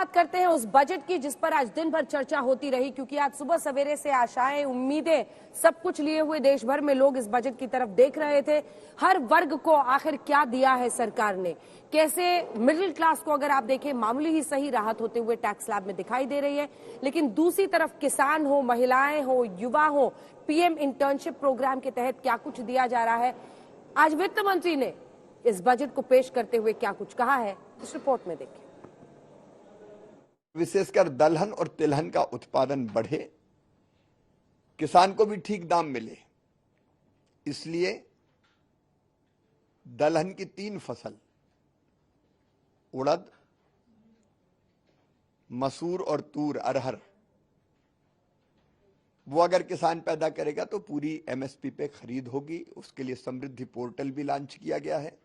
बात करते हैं उस बजट की जिस पर आज दिन भर चर्चा होती रही, क्योंकि आज सुबह सवेरे से आशाएं, उम्मीदें, सब कुछ लिए हुए देश भर में लोग इस बजट की तरफ देख रहे थे। हर वर्ग को आखिर क्या दिया है सरकार ने, कैसे मिडिल क्लास को अगर आप देखें मामूली ही सही राहत होते हुए टैक्स स्लैब में दिखाई दे रही है, लेकिन दूसरी तरफ किसान हो, महिलाएं हो, युवा हो, पीएम इंटर्नशिप प्रोग्राम के तहत क्या कुछ दिया जा रहा है। आज वित्त मंत्री ने इस बजट को पेश करते हुए क्या कुछ कहा है, इस रिपोर्ट में देखिए। विशेषकर दलहन और तिलहन का उत्पादन बढ़े, किसान को भी ठीक दाम मिले, इसलिए दलहन की 3 फसल उड़द, मसूर और तूर, अरहर, वो अगर किसान पैदा करेगा तो पूरी एमएसपी पे खरीद होगी। उसके लिए समृद्धि पोर्टल भी लॉन्च किया गया है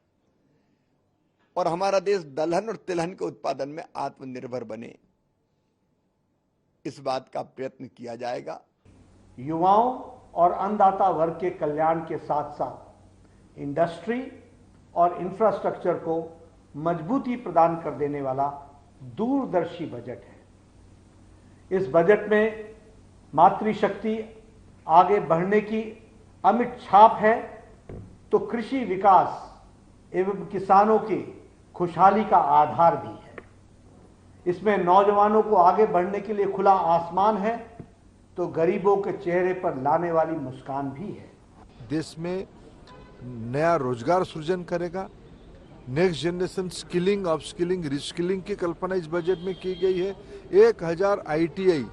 और हमारा देश दलहन और तिलहन के उत्पादन में आत्मनिर्भर बने, इस बात का प्रयत्न किया जाएगा। युवाओं और अन्नदाता वर्ग के कल्याण के साथ साथ इंडस्ट्री और इंफ्रास्ट्रक्चर को मजबूती प्रदान कर देने वाला दूरदर्शी बजट है। इस बजट में मातृशक्ति आगे बढ़ने की अमिट छाप है तो कृषि विकास एवं किसानों की खुशहाली का आधार भी है। इसमें नौजवानों को आगे बढ़ने के लिए खुला आसमान है तो गरीबों के चेहरे पर लाने वाली मुस्कान भी है। देश में नया रोजगार सृजन करेगा, next generation skilling, upskilling, reskilling की कल्पना इस बजट में की गई है। 1000 ITI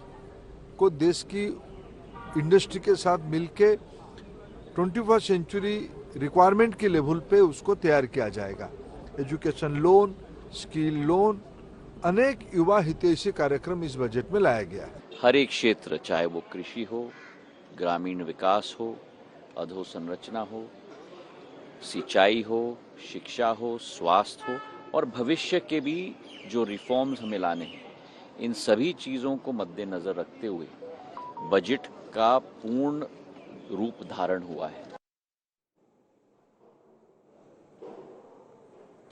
को देश की इंडस्ट्री के साथ मिलके 21st सेंचुरी रिक्वायरमेंट के लेवल पे उसको तैयार किया जाएगा। एजुकेशन लोन, स्किल लोन, अनेक युवा हितैषी कार्यक्रम इस बजट में लाया गया है। हर एक क्षेत्र, चाहे वो कृषि हो, ग्रामीण विकास हो, अधोसंरचना हो, सिंचाई हो, शिक्षा हो, स्वास्थ्य हो और भविष्य के भी जो रिफॉर्म्स हमें लाने हैं, इन सभी चीज़ों को मद्देनजर रखते हुए बजट का पूर्ण रूप धारण हुआ है।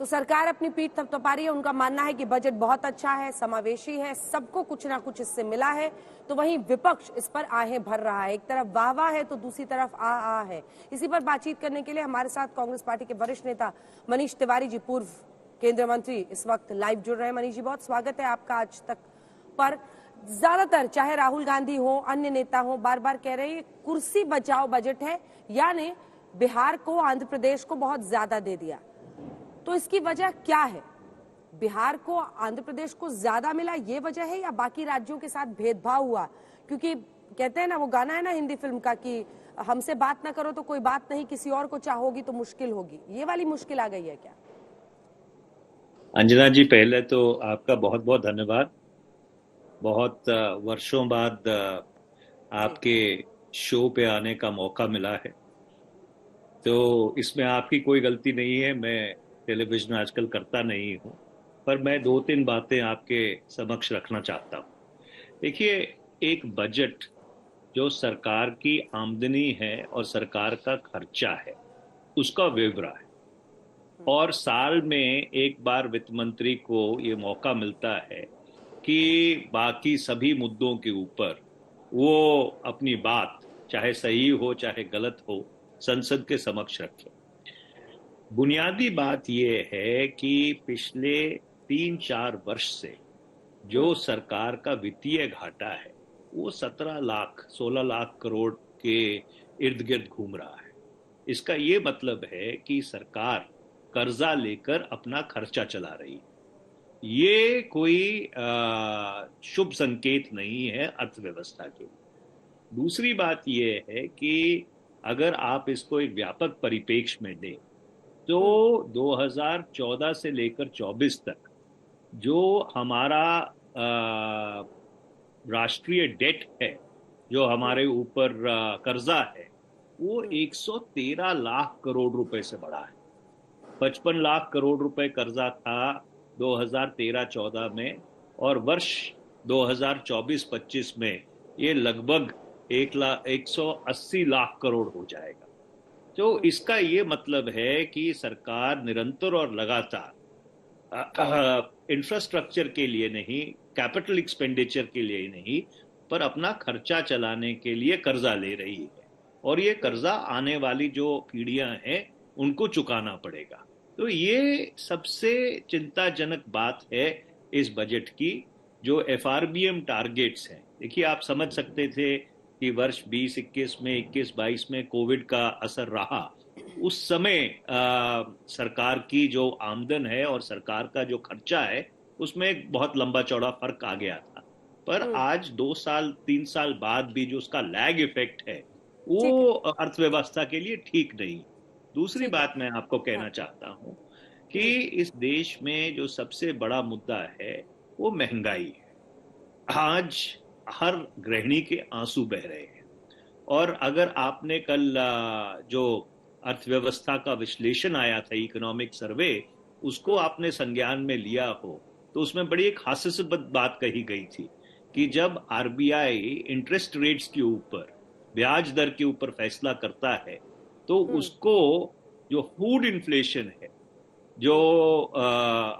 तो सरकार अपनी पीठ थपथपा रही है। उनका मानना है कि बजट बहुत अच्छा है, समावेशी है, सबको कुछ ना कुछ इससे मिला है। तो वहीं विपक्ष इस पर आहें भर रहा है। एक तरफ वाह है तो दूसरी तरफ आ है। इसी पर बातचीत करने के लिए हमारे साथ कांग्रेस पार्टी के वरिष्ठ नेता मनीष तिवारी जी, पूर्व केंद्रीय मंत्री, इस वक्त लाइव जुड़ रहे हैं। मनीष जी, बहुत स्वागत है आपका आज तक पर। ज्यादातर चाहे राहुल गांधी हो, अन्य नेता हो, बार बार कह रहे हैं कुर्सी बचाओ बजट है, यानी बिहार को, आंध्र प्रदेश को बहुत ज्यादा दे दिया। तो इसकी वजह क्या है? बिहार को, आंध्र प्रदेश को ज्यादा मिला, ये वजह है, या बाकी राज्यों के साथ भेदभाव हुआ? क्योंकि कहते हैं ना, वो गाना है ना हिंदी फिल्म का कि हमसे बात ना करो तो कोई बात नहीं, किसी और को चाहोगी तो मुश्किल होगी। ये वाली मुश्किल आ गई है क्या? अंजना जी, पहले तो आपका बहुत बहुत धन्यवाद। बहुत वर्षों बाद आपके शो पे आने का मौका मिला है, तो इसमें आपकी कोई गलती नहीं है। मैं टेलीविजन आजकल करता नहीं हूँ, पर मैं 2-3 बातें आपके समक्ष रखना चाहता हूँ। देखिए, एक बजट जो सरकार की आमदनी है और सरकार का खर्चा है, उसका ब्यौरा है, और साल में एक बार वित्त मंत्री को ये मौका मिलता है कि बाकी सभी मुद्दों के ऊपर वो अपनी बात, चाहे सही हो चाहे गलत हो, संसद के समक्ष रखे। बुनियादी बात यह है कि पिछले 3-4 वर्ष से जो सरकार का वित्तीय घाटा है वो 16 लाख करोड़ के इर्द गिर्द घूम रहा है। इसका ये मतलब है कि सरकार कर्जा लेकर अपना खर्चा चला रही है। ये कोई शुभ संकेत नहीं है अर्थव्यवस्था के। दूसरी बात यह है कि अगर आप इसको एक व्यापक परिप्रेक्ष्य में दें तो 2014 से लेकर 24 तक जो हमारा राष्ट्रीय डेट है, जो हमारे ऊपर कर्जा है, वो 113 लाख करोड़ रुपए से बढ़ा है। 55 लाख करोड़ रुपए कर्जा था 2013-14 में, और वर्ष 2024-25 में ये लगभग 180 लाख करोड़ हो जाएगा। तो इसका ये मतलब है कि सरकार निरंतर और लगातार इंफ्रास्ट्रक्चर के लिए नहीं, कैपिटल एक्सपेंडिचर के लिए नहीं, पर अपना खर्चा चलाने के लिए कर्जा ले रही है, और ये कर्जा आने वाली जो पीढ़ियां हैं उनको चुकाना पड़ेगा। तो ये सबसे चिंताजनक बात है इस बजट की, जो एफआरबीएम टारगेट्स हैं। देखिए, आप समझ सकते थे कि वर्ष 20-21 में, 21-22 में कोविड का असर रहा, उस समय सरकार की जो आमदन है और सरकार का जो खर्चा है उसमें एक बहुत लंबा चौड़ा फर्क आ गया था। पर आज 2-3 साल बाद भी जो उसका लैग इफेक्ट है वो अर्थव्यवस्था के लिए ठीक नहीं। दूसरी बात मैं आपको कहना चाहता हूं कि इस देश में जो सबसे बड़ा मुद्दा है वो महंगाई है। आज हर गृहिणी के आंसू बह रहे हैं, और अगर आपने कल जो अर्थव्यवस्था का विश्लेषण आया था, इकोनॉमिक सर्वे, उसको आपने संज्ञान में लिया हो तो उसमें बड़ी एक हास्यास्पद बात कही गई थी कि जब आरबीआई इंटरेस्ट रेट्स के ऊपर, ब्याज दर के ऊपर फैसला करता है तो उसको जो फूड इन्फ्लेशन है, जो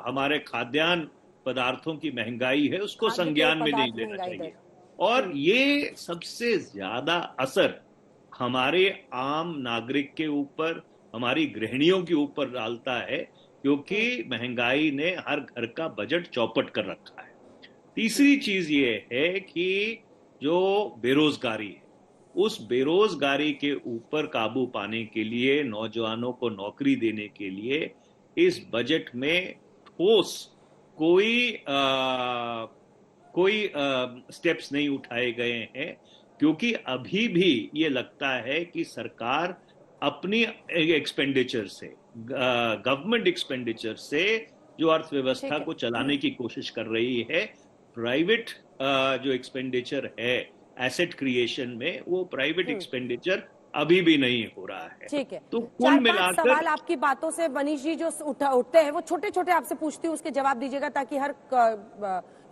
हमारे खाद्यान्न पदार्थों की महंगाई है, उसको संज्ञान में नहीं लेना चाहिए। और ये सबसे ज्यादा असर हमारे आम नागरिक के ऊपर, हमारी गृहिणियों के ऊपर डालता है, क्योंकि महंगाई ने हर घर का बजट चौपट कर रखा है। तीसरी चीज ये है कि जो बेरोजगारी है, उस बेरोजगारी के ऊपर काबू पाने के लिए, नौजवानों को नौकरी देने के लिए इस बजट में ठोस कोई स्टेप्स नहीं उठाए गए हैं, क्योंकि अभी भी ये लगता है कि सरकार अपनी एक्सपेंडिचर से, गवर्नमेंट एक्सपेंडिचर से जो अर्थव्यवस्था को चलाने की कोशिश कर रही है, प्राइवेट जो एक्सपेंडिचर है एसेट क्रिएशन में, वो प्राइवेट एक्सपेंडिचर अभी भी नहीं हो रहा है। ठीक है, तो कुल मिलाकर सवाल आपकी बातों से मनीष जी जो उठते हैं वो छोटे छोटे आपसे पूछती हूँ, उसके जवाब दीजिएगा ताकि हर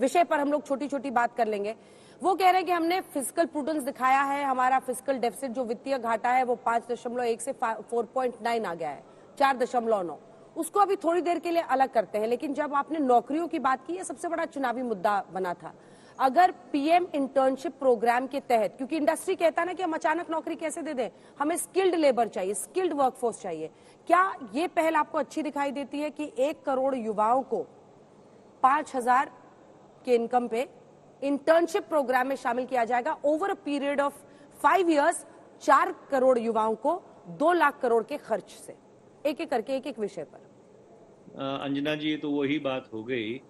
विषय पर हम लोग छोटी छोटी बात कर लेंगे। वो कह रहे हैं कि हमने फिस्कल प्रूडेंस दिखाया है, हमारा फिस्कल डेफिसिट जो वित्तीय घाटा है वो 5.1 से 4.9 आ गया है, 4.9। उसको अभी थोड़ी देर के लिए अलग करते हैं, लेकिन जब आपने नौकरियों की बात की, ये सबसे बड़ा चुनावी मुद्दा बना था। अगर पीएम इंटर्नशिप प्रोग्राम के तहत, क्योंकि इंडस्ट्री कहता है ना कि हम अचानक नौकरी कैसे दे दें, हमें स्किल्ड लेबर चाहिए, स्किल्ड वर्कफोर्स चाहिए, क्या ये पहल आपको अच्छी दिखाई देती है कि 1 करोड़ युवाओं को 5,000 के इनकम पे इंटर्नशिप प्रोग्राम में शामिल किया जाएगा? Over a period of 5 years 4 crore युवाओं को 2 लाख करोड़ के खर्च से, एक एक करके एक एक विषय पर। अंजना जी, ये तो वही बात हो गई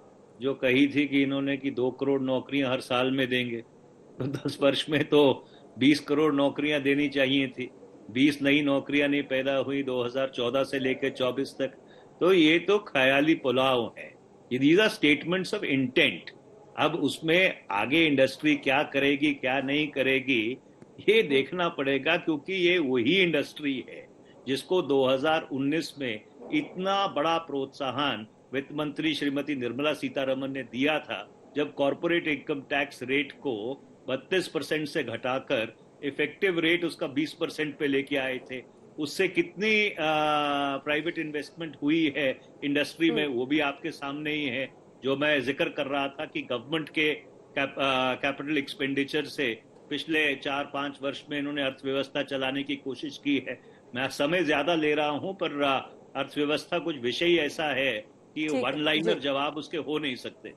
जो कही थी कि इन्होंने कि 2 करोड़ नौकरियां हर साल में देंगे, तो 10 वर्ष में तो 20 करोड़ नौकरियां देनी चाहिए थी। 20 नई नौकरियां नहीं पैदा हुई 2014 से लेकर 24 तक। तो ये तो ख्याली पुलाव है, ये these are statements of intent. अब उसमें आगे इंडस्ट्री क्या करेगी क्या नहीं करेगी ये देखना पड़ेगा, क्योंकि ये वही इंडस्ट्री है जिसको 2019 में इतना बड़ा प्रोत्साहन वित्त मंत्री श्रीमती निर्मला सीतारमन ने दिया था, जब कॉर्पोरेट इनकम टैक्स रेट को 32% से घटाकर इफेक्टिव रेट उसका 20% पे लेके आए थे। उससे कितनी प्राइवेट इन्वेस्टमेंट हुई है इंडस्ट्री में, वो भी आपके सामने ही है। जो मैं जिक्र कर रहा था कि गवर्नमेंट के कैपिटल एक्सपेंडिचर से पिछले 4-5 वर्ष में इन्होंने अर्थव्यवस्था चलाने की कोशिश की है। मैं समय ज्यादा ले रहा हूं, पर अर्थव्यवस्था कुछ विषय ऐसा है कि वन लाइनर जवाब उसके हो नहीं सकते।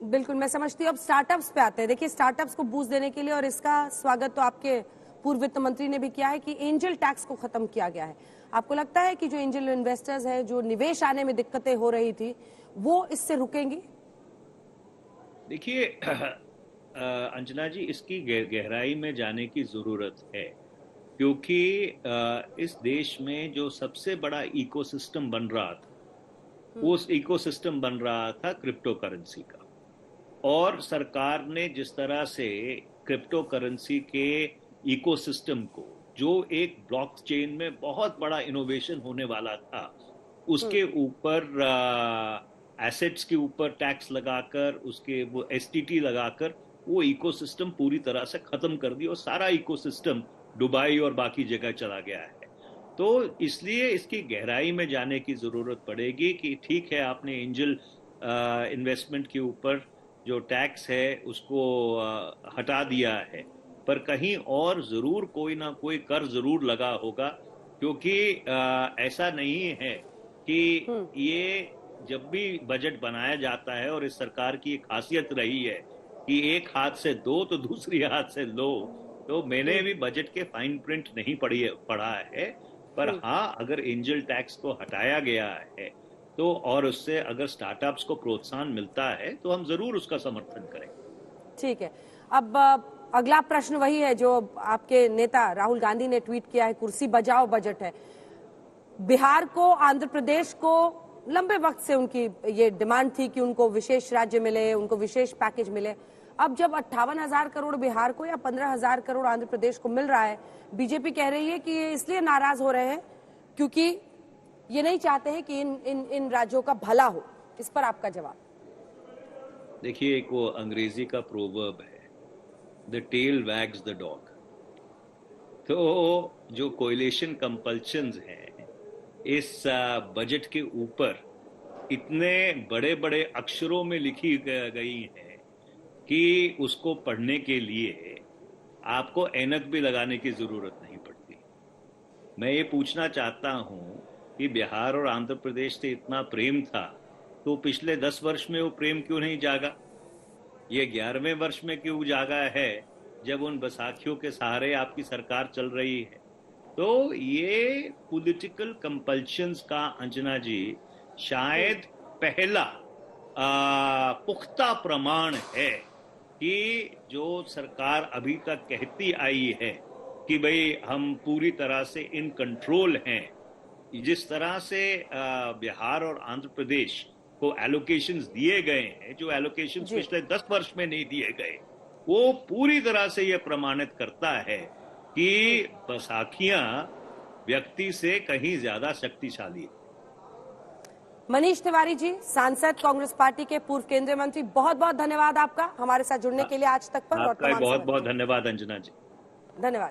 बिल्कुल, मैं समझती हूँ। अब स्टार्टअप्स पे आते हैं। देखिए, स्टार्टअप्स को बूस्ट देने के लिए, और इसका स्वागत तो आपके पूर्व वित्त मंत्री ने भी किया है, कि एंजल टैक्स को खत्म किया गया है। आपको लगता है कि जो एंजल इन्वेस्टर्स हैं, जो निवेश आने में दिक्कतें हो रही थी, वो इससे रुकेंगी? देखिए अंजना जी, इसकी गहराई में जाने की जरूरत है, क्योंकि इस देश में जो सबसे बड़ा इकोसिस्टम बन रहा था, उस इकोसिस्टम बन रहा था क्रिप्टो करेंसी का। और सरकार ने जिस तरह से क्रिप्टो करेंसी के इकोसिस्टम को, जो एक ब्लॉकचेन में बहुत बड़ा इनोवेशन होने वाला था, उसके ऊपर एसेट्स के ऊपर टैक्स लगाकर, उसके वो एसटीटी लगाकर वो इकोसिस्टम पूरी तरह से खत्म कर दिया, और सारा इकोसिस्टम दुबई और बाकी जगह चला गया है। तो इसलिए इसकी गहराई में जाने की जरूरत पड़ेगी कि ठीक है, आपने एंजल इन्वेस्टमेंट के ऊपर जो टैक्स है उसको हटा दिया है, पर कहीं और जरूर कोई ना कोई कर जरूर लगा होगा, क्योंकि ऐसा नहीं है कि ये जब भी बजट बनाया जाता है, और इस सरकार की एक खासियत रही है कि एक हाथ से दो तो दूसरी हाथ से लो, तो मैंने भी बजट के फाइन प्रिंट नहीं पढ़ा है, पर हाँ, अगर एंजल टैक्स को हटाया गया है तो, और उससे अगर स्टार्टअप्स को प्रोत्साहन मिलता है तो हम जरूर उसका समर्थन करेंगे। ठीक है। अब अगला प्रश्न वही है जो आपके नेता राहुल गांधी ने ट्वीट किया है, कुर्सी बजाओ बजट है। बिहार को, आंध्र प्रदेश को लंबे वक्त से उनकी ये डिमांड थी कि उनको विशेष राज्य मिले, उनको विशेष पैकेज मिले। अब जब 58,000 करोड़ बिहार को या 15,000 करोड़ आंध्र प्रदेश को मिल रहा है, बीजेपी कह रही है कि ये इसलिए नाराज हो रहे हैं क्योंकि ये नहीं चाहते हैं कि इन राज्यों का भला हो। इस पर आपका जवाब? देखिए, एक वो अंग्रेजी का प्रोवर्ब है, the tail wags the dog. तो जो कोएलिशन कंपल्शंस हैं इस बजट के ऊपर इतने बड़े बड़े अक्षरों में लिखी गई हैं कि उसको पढ़ने के लिए आपको ऐनक भी लगाने की जरूरत नहीं पड़ती। मैं ये पूछना चाहता हूं कि बिहार और आंध्र प्रदेश से इतना प्रेम था तो पिछले 10 वर्ष में वो प्रेम क्यों नहीं जागा? ये 11वें वर्ष में क्यों जागा है जब उन बैसाखियों के सहारे आपकी सरकार चल रही है? तो ये पॉलिटिकल कंपल्शंस का, अंजना जी, शायद पहला पुख्ता प्रमाण है कि जो सरकार अभी तक कहती आई है कि भाई हम पूरी तरह से इन कंट्रोल हैं, जिस तरह से बिहार और आंध्र प्रदेश को एलोकेशंस दिए गए हैं, जो एलोकेशंस पिछले 10 वर्ष में नहीं दिए गए, वो पूरी तरह से ये प्रमाणित करता है कि बैसाखियां व्यक्ति से कहीं ज्यादा शक्तिशाली है। मनीष तिवारी जी, सांसद, कांग्रेस पार्टी के पूर्व केंद्रीय मंत्री, बहुत बहुत धन्यवाद आपका हमारे साथ जुड़ने के लिए आज तक पर। आपका बहुत बहुत धन्यवाद अंजना जी। धन्यवाद।